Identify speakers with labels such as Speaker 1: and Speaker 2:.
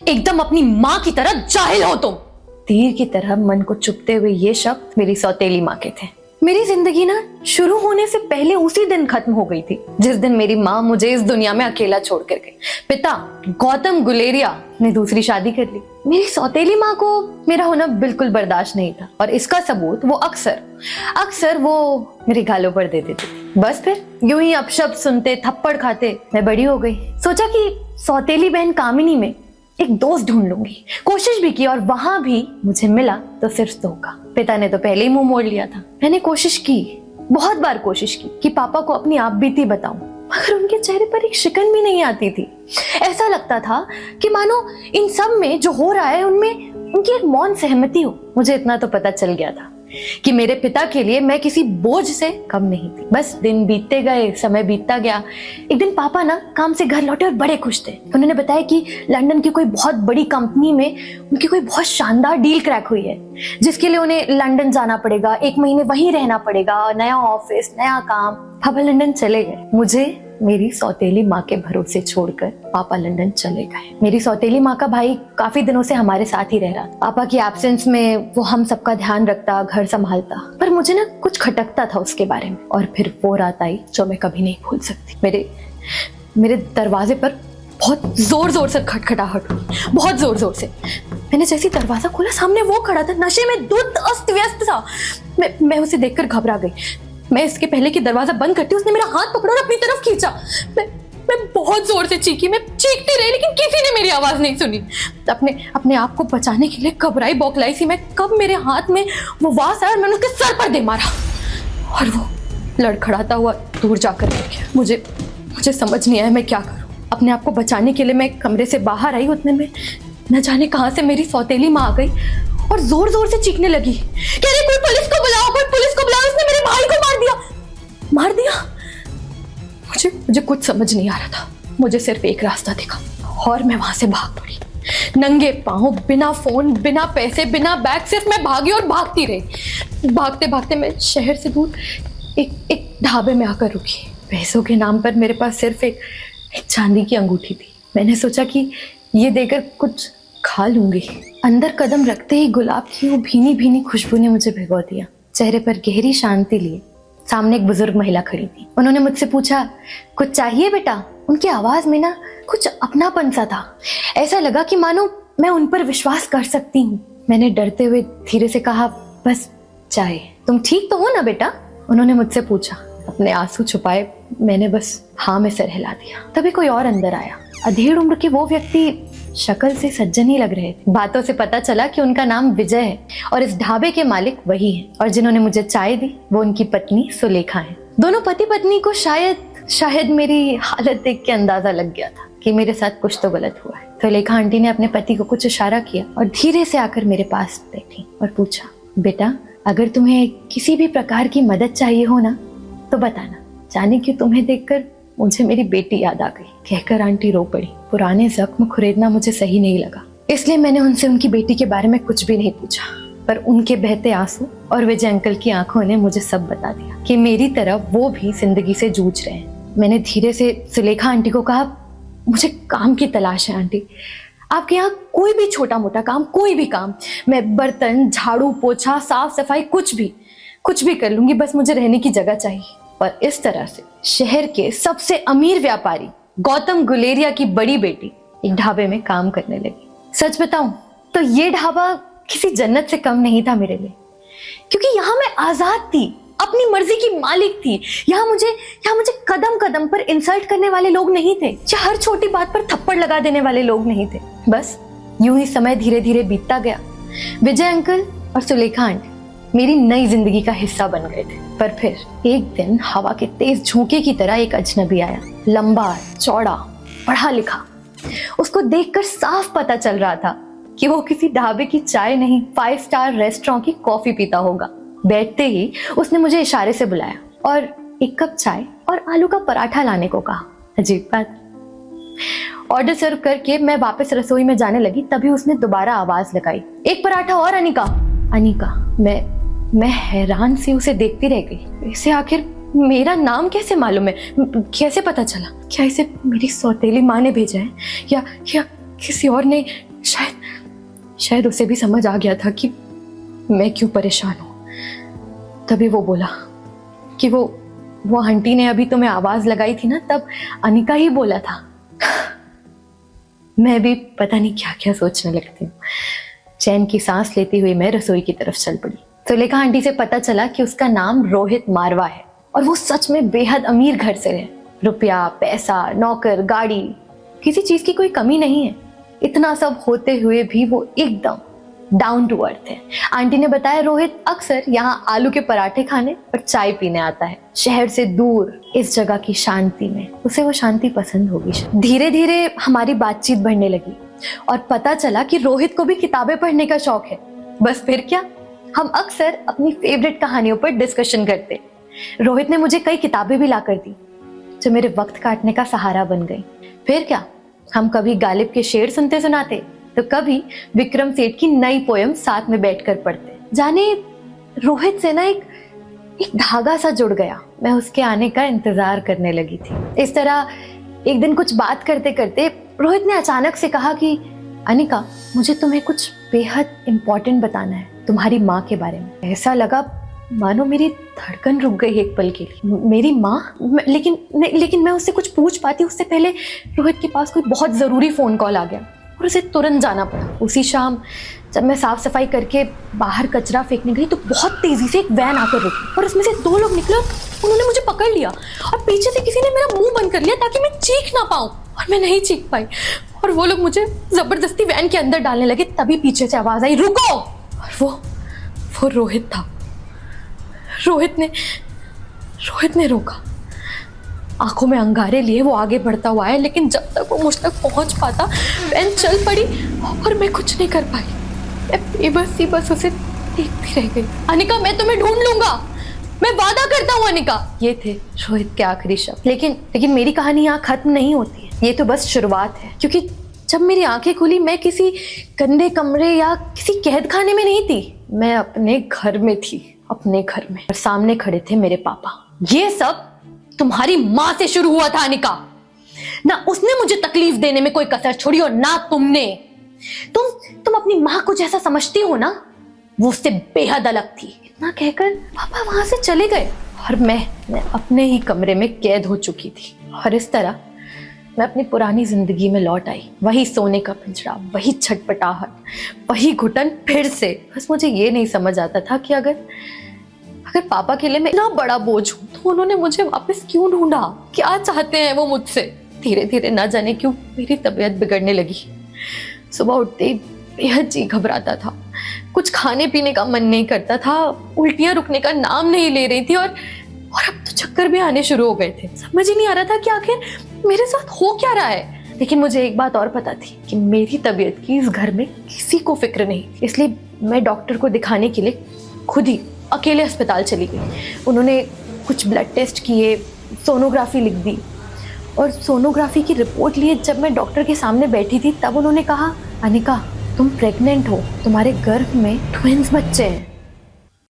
Speaker 1: एकदम अपनी माँ की तरह जाहिल हो तुम। तीर की तरह मन को चुभते हुए ये शब्द मेरी सौतेली माँ के थे। मेरी जिंदगी ना शुरू होने से पहले उसी दिन खत्म हो गई थी जिस दिन मेरी माँ मुझे इस दुनिया में अकेला छोड़ कर गई। पिता गौतम गुलेरिया ने दूसरी शादी कर ली। मेरी सौतेली माँ को मेरा होना बिल्कुल बर्दाश्त नहीं था और इसका सबूत वो अक्सर वो मेरे गालों पर दे देती थी। बस फिर यूं ही अपशब्द सुनते थप्पड़ खाते मैं बड़ी हो गई। सोचा कि सौतेली बहन कामिनी में एक दोस्त ढूंढ लूंगी। कोशिश भी की और वहां भी मुझे मिला तो सिर्फ धोखा। पिता ने तो पहले ही मुंह मोड़ लिया था। मैंने कोशिश की, बहुत बार कोशिश की कि पापा को अपनी आप बीती बताऊं, मगर उनके चेहरे पर एक शिकन भी नहीं आती थी। ऐसा लगता था कि मानो इन सब में जो हो रहा है उनमें उनकी एक मौन सहमति हो। मुझे इतना तो पता चल गया था कि मेरे पिता के लिए मैं किसी बोझ से कम नहीं थी। बस दिन बीतते गए, समय बीतता गया। एक दिन पापा ना काम से घर लौटे और बड़े खुश थे। उन्होंने बताया कि लंदन की कोई बहुत बड़ी कंपनी में उनकी कोई बहुत शानदार डील क्रैक हुई है, जिसके लिए उन्हें लंदन जाना पड़ेगा, 1 महीने वहीं रहना पड़ेगा, नया ऑफिस, नया काम। पापा लंदन चले गए। मुझे मेरी सौतेली माँ के भरोसे छोड़कर पापा लंदन चले गए। मेरी सौतेली माँ का भाई काफी दिनों से हमारे साथ ही रह रहा था। पापा की एब्सेंस में वो हम सबका ध्यान रखता, घर संभालता, पर मुझे ना कुछ खटकता था उसके बारे में। और फिर वो रात आई जो मैं कभी नहीं भूल सकती। मेरे दरवाजे पर बहुत जोर से खटखटाहट हुई, बहुत जोर से। मैंने जैसे दरवाजा खोला, सामने वो खड़ा था, नशे में धुत, अस्त व्यस्त सा। मैं उसे देखकर घबरा गई। मैं इसके पहले कि दरवाजा बंद करती उसने मेरा हाथ पकड़ा और अपनी तरफ खींचा। मैं बहुत जोर से चीखी, मैं चीखती रही लेकिन किसी ने मेरी आवाज नहीं सुनी। अपने आप को बचाने के लिए घबराई बौखलाई सी मैं कब मेरे हाथ में वो वास आया और मैंने उसके सर पर दे मारा और वो लड़खड़ाता हुआ दूर जाकर गिर गया। मुझे समझ नहीं आया मैं क्या करूं। अपने आप को बचाने के लिए मैं कमरे से बाहर आई। उतने में न जाने कहां से मेरी सौतेली माँ आ गई और जोर से चीखने लगी, कह रही कोई पुलिस को बुलाओ, उसने मेरे भाई को मार दिया। मुझे कुछ समझ नहीं आ रहा था। मुझे सिर्फ एक रास्ता दिखा और मैं वहां से भाग पड़ी, नंगे पांव, बिना फोन, बिना पैसे, बिना बैग। सिर्फ मैं भागी और भागती रही। भागते मैं शहर से दूर एक ढाबे में आकर रुकी। पैसों के नाम पर मेरे पास सिर्फ एक चांदी की अंगूठी थी। मैंने सोचा कि ये देकर कुछ खा लूंगी। अंदर कदम रखते ही गुलाब की वो भीनी खुशबू ने मुझे भिगो दिया। चेहरे पर गहरी शांति लिए सामने एक बुजुर्ग महिला खड़ी थी। उन्होंने मुझसे पूछा, कुछ चाहिए बेटा? उनकी आवाज में ना कुछ अपनापन सा था। ऐसा लगा कि मानो मैं उन पर विश्वास कर सकती हूँ। मैंने डरते हुए धीरे से कहा, बस चाय। तुम ठीक तो हो ना बेटा? उन्होंने मुझसे पूछा। अपने आंसू छुपाए मैंने बस हाँ में सर हिला दिया। तभी कोई और अंदर आया। अधेड़ उम्र के वो व्यक्ति शक्ल से सज्जन ही लग रहे थे। बातों से पता चला कि उनका नाम विजय है और इस ढाबे के मालिक वही हैं। और जिन्होंने मुझे चाय दी वो उनकी पत्नी सुलेखा है। दोनों पति पत्नी को शायद मेरी हालत देख के अंदाजा लग गया था कि मेरे साथ कुछ तो गलत हुआ है। सुलेखा आंटी ने अपने पति को कुछ इशारा किया और धीरे से आकर मेरे पास बैठी और पूछा, बेटा अगर तुम्हें किसी भी प्रकार की मदद चाहिए हो ना तो बताना। जाने कि तुम्हें देखकर मुझे मेरी बेटी याद आ गई, कहकर आंटी रो पड़ी। पुराने जख्म खुरेदना मुझे सही नहीं लगा, इसलिए मैंने उनसे उनकी बेटी के बारे में कुछ भी नहीं पूछा। पर उनके बहते आंसू और विजय अंकल की आंखों ने मुझे सब बता दिया कि मेरी तरह वो भी जिंदगी से जूझ रहे हैं। मैंने धीरे से सुलेखा आंटी को कहा, मुझे काम की तलाश है आंटी। आपके यहाँ कोई भी छोटा मोटा काम, कोई भी काम, मैं बर्तन, झाड़ू, पोछा, साफ सफाई कुछ भी कर लूंगी, बस मुझे रहने की जगह चाहिए। और इस तरह से शहर के सबसे अमीर व्यापारी गौतम गुलेरिया की बड़ी बेटी एक ढाबे में काम करने लगी। सच बताऊं तो ये ढाबा किसी जन्नत से कम नहीं था मेरे लिए, क्योंकि यहाँ मैं आजाद थी, अपनी मर्जी की मालिक थी। यहाँ मुझे कदम कदम पर इंसल्ट करने वाले लोग नहीं थे या हर छोटी बात पर थप्पड़ लगा देने वाले लोग नहीं थे। बस यूं ही समय धीरे धीरे बीतता गया। विजय अंकल और सुलेखा आंटी मेरी नई जिंदगी का हिस्सा बन गए थे। पर फिर एक दिन हवा के तेज झोंके की तरह एक अजनबी आया, लंबा, चौड़ा, पढ़ा लिखा। उसको देखकर साफ पता चल रहा था कि वो किसी ढाबे की चाय नहीं, 5 स्टार रेस्टोरेंट की कॉफी पीता होगा। बैठते ही उसने मुझे इशारे से बुलाया और 1 कप चाय और आलू का पराठा लाने को कहा। अजीब बात। ऑर्डर सर्व करके मैं वापस रसोई में जाने लगी, तभी उसने दोबारा आवाज लगाई, 1 पराठा और अनिका। मैं हैरान से उसे देखती रह गई। इसे आखिर मेरा नाम कैसे मालूम है? कैसे पता चला? क्या इसे मेरी सौतेली माँ ने भेजा है या किसी और ने शायद उसे भी समझ आ गया था कि मैं क्यों परेशान हूं। तभी वो बोला कि वो आंटी ने अभी तुम्हें आवाज लगाई थी ना, तब अनिका ही बोला था। मैं भी पता नहीं क्या क्या सोचने लगती हूँ। चैन की सांस लेती हुई मैं रसोई की तरफ चल पड़ी। सुलेखा आंटी से पता चला कि उसका नाम रोहित मारवा है और वो सच में बेहद अमीर घर से है। रुपया, पैसा, नौकर, गाड़ी, किसी चीज की कोई कमी नहीं है। इतना सब होते हुए भी वो एकदम डाउन टू अर्थ है। आंटी ने बताया रोहित अक्सर यहाँ आलू के पराठे खाने और चाय पीने आता है। शहर से दूर इस जगह की शांति में उसे वो शांति पसंद होगी। धीरे धीरे हमारी बातचीत बढ़ने लगी और पता चला कि रोहित को भी किताबें पढ़ने का शौक है। बस फिर क्या, हम अक्सर अपनी फेवरेट कहानियों पर डिस्कशन करते। रोहित ने मुझे कई किताबें भी लाकर दी जो मेरे वक्त काटने का सहारा बन गई। फिर क्या, हम कभी गालिब के शेर सुनते सुनाते तो कभी विक्रम सेठ की नई पोयम साथ में बैठकर पढ़ते। जाने रोहित से ना एक धागा सा जुड़ गया। मैं उसके आने का इंतजार करने लगी थी। इस तरह एक दिन कुछ बात करते करते रोहित ने अचानक से कहा कि अनिका, मुझे तुम्हें कुछ बेहद इंपॉर्टेंट बताना है, तुम्हारी माँ के बारे में। ऐसा लगा मानो मेरी धड़कन रुक गई एक पल के लिए। मेरी माँ? लेकिन मैं उससे कुछ पूछ पाती उससे पहले रोहित के पास कोई बहुत जरूरी फोन कॉल आ गया और उसे तुरंत जाना पड़ा। उसी शाम जब मैं साफ सफाई करके बाहर कचरा फेंकने गई तो बहुत तेजी से एक वैन आकर रुकी और उसमें से 2 लोग निकले और उन्होंने मुझे पकड़ लिया और पीछे से किसी ने मेरा मुंह बंद कर लिया ताकि मैं चीख ना पाऊं, और मैं नहीं चीख पाई और वो लोग मुझे जबरदस्ती वैन के अंदर डालने लगे। तभी पीछे से आवाज आई, रुको! और वो रोहित था। रोहित ने रोका। आंखों में अंगारे लिए वो आगे बढ़ता हुआ है, लेकिन जब तक वो मुझ तक पहुंच पाता वैन चल पड़ी और मैं कुछ नहीं कर पाई। मैं बेबसी बस उसे देखती रह गई। अनिका, मैं तुम्हें ढूंढ लूंगा, मैं वादा करता हूँ अनिका। ये थे रोहित के आखिरी शब्द। लेकिन मेरी कहानी यहाँ खत्म नहीं होती है। ये तो बस शुरुआत है, क्योंकि जब मेरी आंखें खुली मैं किसी गंदे कमरे या किसी कैद खाने में नहीं थी। मैं अपने घर में थी, अपने घर में, और सामने खड़े थे मेरे पापा। ये सब तुम्हारी माँ से शुरू हुआ था अनिका। ना उसने मुझे तकलीफ देने में कोई कसर छोड़ी और ना तुमने। तुम अपनी माँ को जैसा समझती हो ना, वो उससे बेहद अलग थी। इतना कहकर पापा वहां से चले गए और मैं अपने ही कमरे में कैद हो चुकी थी। और इस तरह मैं अपनी पुरानी जिंदगी में लौट आई। वही सोने का पिंजरा, वही छटपटाहट, वही घुटन फिर से। बस मुझे ये नहीं समझ आता था कि अगर पापा के लिए मैं इतना बड़ा बोझ हूं तो उन्होंने मुझे वापस क्यों ढूंढा? क्या चाहते हैं वो मुझसे? धीरे धीरे ना जाने क्यों मेरी तबीयत बिगड़ने लगी। सुबह उठते ही बेहद जी घबराता था, कुछ खाने पीने का मन नहीं करता था, उल्टियां रुकने का नाम नहीं ले रही थी और अब तो चक्कर भी आने शुरू हो गए थे। समझ ही नहीं आ रहा था कि आखिर मेरे साथ हो क्या रहा है। लेकिन मुझे एक बात और पता थी कि मेरी तबीयत की इस घर में किसी को फिक्र नहीं। इसलिए मैं डॉक्टर को दिखाने के लिए खुद ही अकेले अस्पताल चली गई। उन्होंने कुछ ब्लड टेस्ट किए, सोनोग्राफी लिख दी और सोनोग्राफी की रिपोर्ट लिए जब मैं डॉक्टर के सामने बैठी थी तब उन्होंने कहा, अनिका, तुम प्रेग्नेंट हो, तुम्हारे गर्भ में ट्विंस बच्चे हैं।